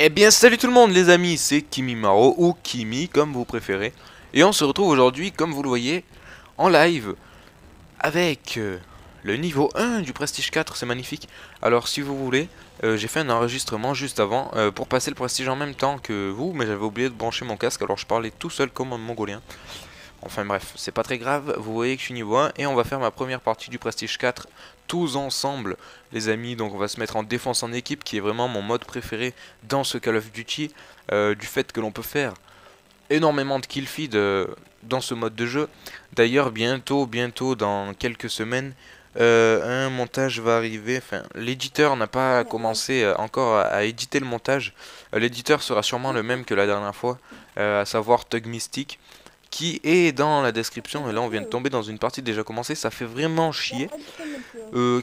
Eh bien salut tout le monde les amis, c'est Kimimaro ou Kimi comme vous préférez. Et on se retrouve aujourd'hui comme vous le voyez en live avec le niveau 1 du Prestige 4, c'est magnifique. Alors si vous voulez, j'ai fait un enregistrement juste avant pour passer le Prestige en même temps que vous. Mais j'avais oublié de brancher mon casque alors je parlais tout seul comme un mongolien. Enfin bref, c'est pas très grave, vous voyez que je suis niveau 1 et on va faire ma première partie du Prestige 4 tous ensemble les amis. Donc on va se mettre en défense en équipe qui est vraiment mon mode préféré dans ce Call of Duty, du fait que l'on peut faire énormément de kill feed dans ce mode de jeu. D'ailleurs bientôt dans quelques semaines un montage va arriver, enfin l'éditeur n'a pas commencé encore à éditer le montage. L'éditeur sera sûrement le même que la dernière fois, à savoir Tug Mystic, qui est dans la description. Et là on vient de tomber dans une partie déjà commencée, ça fait vraiment chier.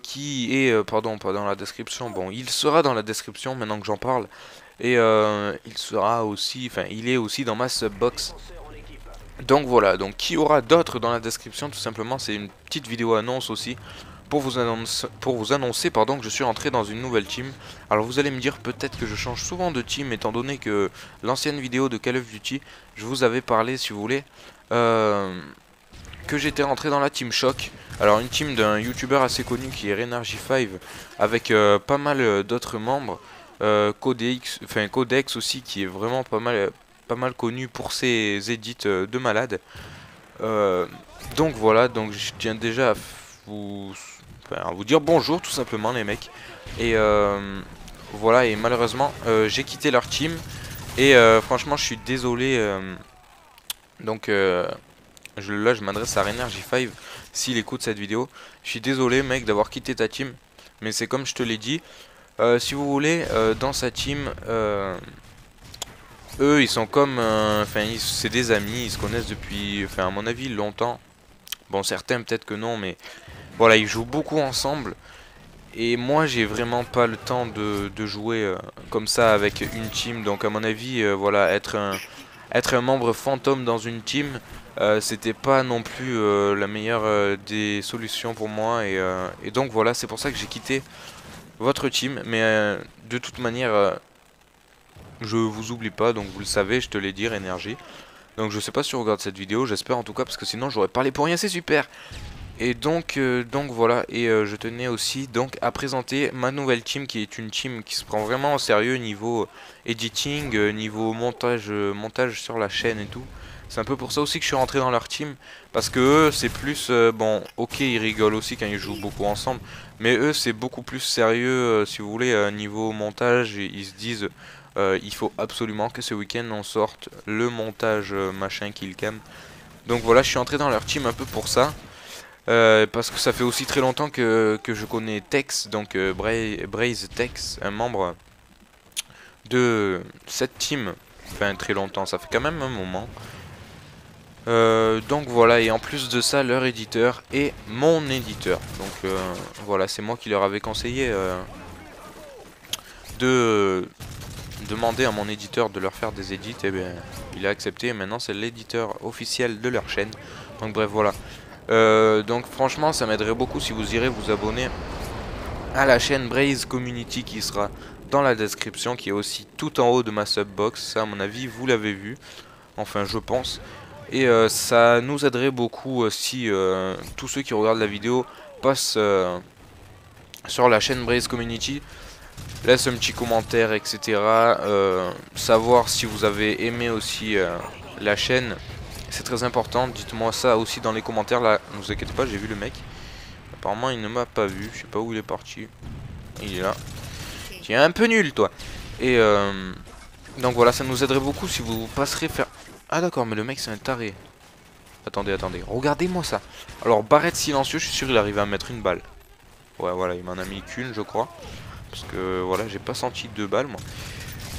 Qui est, pardon, pas dans la description, bon il sera dans la description maintenant que j'en parle. Et il sera aussi, enfin il est aussi dans ma subbox. Donc voilà, donc qui aura d'autres dans la description tout simplement, c'est une petite vidéo annonce aussi. Pour vous annoncer pardon, que je suis rentré dans une nouvelle team. Alors vous allez me dire peut-être que je change souvent de team étant donné que l'ancienne vidéo de Call of Duty, je vous avais parlé si vous voulez, que j'étais rentré dans la team Shock. Alors une team d'un youtubeur assez connu qui est Renergy5 avec pas mal d'autres membres. Codex aussi qui est vraiment pas mal connu pour ses edits de malade. Donc voilà, donc je tiens déjà à vous dire bonjour tout simplement les mecs. Et voilà, et malheureusement j'ai quitté leur team. Et franchement je suis désolé. Donc là je m'adresse à Renergy5 s'il écoute cette vidéo. Je suis désolé mec d'avoir quitté ta team. Mais c'est comme je te l'ai dit. Si vous voulez, dans sa team, eux ils sont comme, enfin c'est des amis, ils se connaissent depuis, enfin à mon avis longtemps. Bon certains peut-être que non, mais voilà ils jouent beaucoup ensemble. Et moi j'ai vraiment pas le temps de jouer comme ça avec une team. Donc à mon avis, voilà, être un membre fantôme dans une team, c'était pas non plus la meilleure des solutions pour moi. Et donc voilà, c'est pour ça que j'ai quitté votre team. Mais de toute manière, je vous oublie pas, donc vous le savez, je te l'ai dit, Énergie. Donc je sais pas si tu regardes cette vidéo, j'espère en tout cas, parce que sinon j'aurais parlé pour rien, c'est super. Et donc voilà, et je tenais aussi donc à présenter ma nouvelle team, qui est une team qui se prend vraiment au sérieux niveau editing, niveau montage sur la chaîne et tout. C'est un peu pour ça aussi que je suis rentré dans leur team, parce que eux c'est plus, bon ok ils rigolent aussi quand ils jouent beaucoup ensemble, mais eux c'est beaucoup plus sérieux si vous voulez, niveau montage, ils se disent il faut absolument que ce week-end on sorte le montage machin killcam. Donc voilà, je suis entré dans leur team un peu pour ça. Parce que ça fait aussi très longtemps que je connais Tex, donc Braze Tex, un membre de cette team. Enfin très longtemps, ça fait quand même un moment. Donc voilà, et en plus de ça, leur éditeur est mon éditeur. Donc voilà, c'est moi qui leur avais conseillé de demander à mon éditeur de leur faire des edits. Et bien il a accepté, et maintenant c'est l'éditeur officiel de leur chaîne. Donc bref voilà. Donc franchement ça m'aiderait beaucoup si vous irez vous abonner à la chaîne Braze Community qui sera dans la description, qui est aussi tout en haut de ma subbox. Ça à mon avis vous l'avez vu, enfin je pense. Et ça nous aiderait beaucoup si tous ceux qui regardent la vidéo passent sur la chaîne Braze Community, laisse un petit commentaire etc. Savoir si vous avez aimé aussi la chaîne. C'est très important, dites-moi ça aussi dans les commentaires. Là, ne vous inquiétez pas, j'ai vu le mec. Apparemment il ne m'a pas vu, je sais pas où il est parti. Il est là. Tu es un peu nul toi. Et donc voilà, ça nous aiderait beaucoup si vous passerez faire... Ah d'accord, mais le mec c'est un taré. Attendez, regardez-moi ça. Alors barrette silencieux, je suis sûr il arrive à mettre une balle. Ouais voilà, il m'en a mis qu'une je crois. Parce que voilà, j'ai pas senti deux balles moi.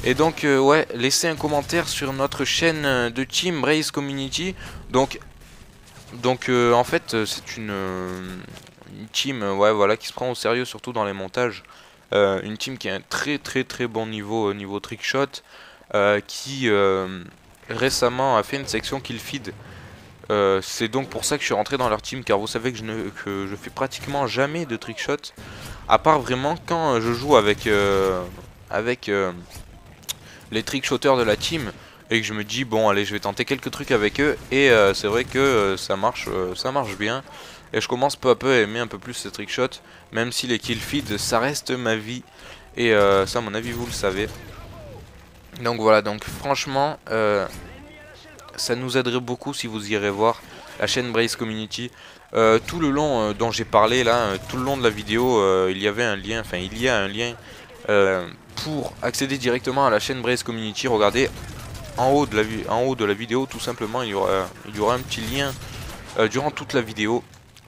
Et donc ouais, laissez un commentaire sur notre chaîne de Team Braze Community. Donc en fait c'est une team ouais voilà qui se prend au sérieux surtout dans les montages. Une team qui a un très bon niveau niveau trickshot, qui récemment a fait une section kill feed. C'est donc pour ça que je suis rentré dans leur team, car vous savez que je fais pratiquement jamais de trickshot, à part vraiment quand je joue avec les trickshotters de la team et que je me dis bon allez je vais tenter quelques trucs avec eux et c'est vrai que ça marche bien et je commence peu à peu à aimer un peu plus ces trickshots, même si les kill feeds ça reste ma vie et ça à mon avis vous le savez. Donc voilà, donc franchement ça nous aiderait beaucoup si vous irez voir la chaîne Brace Community. Tout le long dont j'ai parlé là, tout le long de la vidéo, il y avait un lien, enfin il y a un lien pour accéder directement à la chaîne Brace Community. Regardez en haut de la vidéo, tout simplement, il y aura un petit lien durant toute la vidéo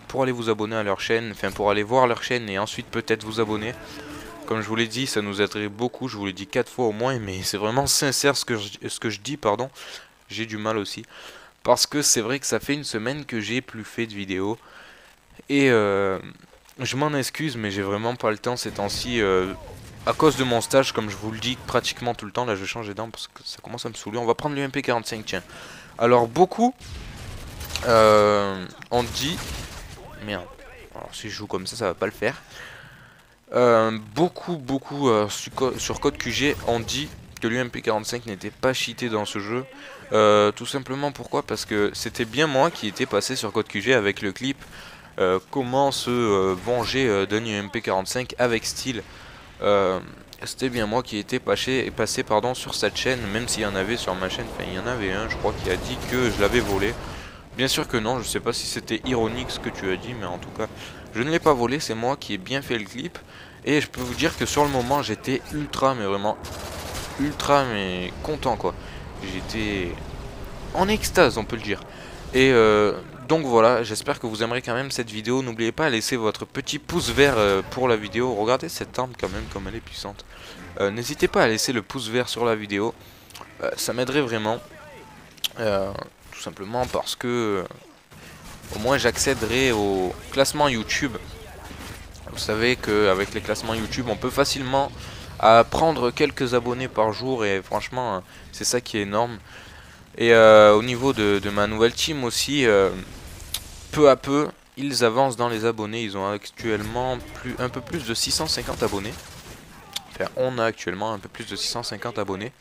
pour aller vous abonner à leur chaîne, enfin pour aller voir leur chaîne et ensuite peut-être vous abonner. Comme je vous l'ai dit, ça nous aiderait beaucoup, je vous l'ai dit 4 fois au moins, mais c'est vraiment sincère ce que je dis, pardon. J'ai du mal aussi. Parce que c'est vrai que ça fait une semaine que j'ai plus fait de vidéos. Et je m'en excuse, mais j'ai vraiment pas le temps ces temps-ci. À cause de mon stage, comme je vous le dis pratiquement tout le temps. Là, je vais changer d'arme parce que ça commence à me saouler. On va prendre le MP45, tiens. Alors, beaucoup ont dit... Merde. Alors, si je joue comme ça va pas le faire. Beaucoup sur Code QG ont dit que l'UMP45 n'était pas cheaté dans ce jeu. Tout simplement pourquoi? Parce que c'était bien moi qui était passé sur Code QG avec le clip comment se venger d'un UMP45 avec style. C'était bien moi qui était passé sur cette chaîne, même s'il y en avait sur ma chaîne, enfin il y en avait un je crois qui a dit que je l'avais volé. Bien sûr que non, je sais pas si c'était ironique ce que tu as dit, mais en tout cas je ne l'ai pas volé, c'est moi qui ai bien fait le clip. Et je peux vous dire que sur le moment j'étais ultra mais vraiment ultra mais content quoi. J'étais en extase on peut le dire. Et donc voilà, j'espère que vous aimerez quand même cette vidéo. N'oubliez pas à laisser votre petit pouce vert pour la vidéo. Regardez cette arme quand même comme elle est puissante. N'hésitez pas à laisser le pouce vert sur la vidéo. Ça m'aiderait vraiment. Tout simplement parce que au moins j'accéderai au classement YouTube. Vous savez qu'avec les classements YouTube on peut facilement prendre quelques abonnés par jour. Et franchement c'est ça qui est énorme. Et au niveau de ma nouvelle team aussi, peu à peu, ils avancent dans les abonnés. Ils ont actuellement un peu plus de 650 abonnés. Enfin, on a actuellement un peu plus de 650 abonnés.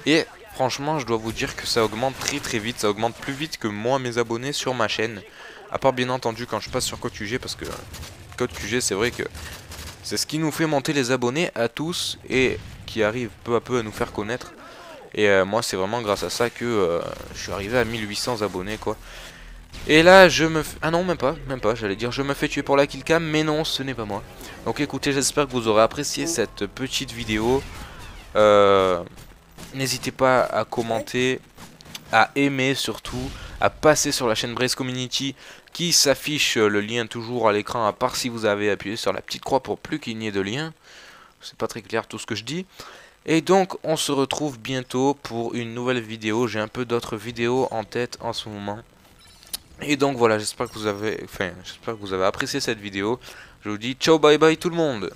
Et franchement, je dois vous dire que ça augmente très vite. Ça augmente plus vite que moi, mes abonnés sur ma chaîne. À part bien entendu quand je passe sur Code QG, parce que Code QG, c'est vrai que c'est ce qui nous fait monter les abonnés à tous et qui arrive peu à peu à nous faire connaître. Et moi c'est vraiment grâce à ça que je suis arrivé à 1800 abonnés quoi. Et là je me... Ah non même pas, j'allais dire je me fais tuer pour la killcam, mais non ce n'est pas moi. Donc écoutez, j'espère que vous aurez apprécié cette petite vidéo. N'hésitez pas à commenter, à aimer surtout, à passer sur la chaîne Brace Community qui s'affiche le lien toujours à l'écran, à part si vous avez appuyé sur la petite croix pour plus qu'il n'y ait de lien. C'est pas très clair tout ce que je dis. Et donc on se retrouve bientôt pour une nouvelle vidéo. J'ai un peu d'autres vidéos en tête en ce moment. Et donc voilà, j'espère que vous avez apprécié cette vidéo. Je vous dis ciao bye bye tout le monde.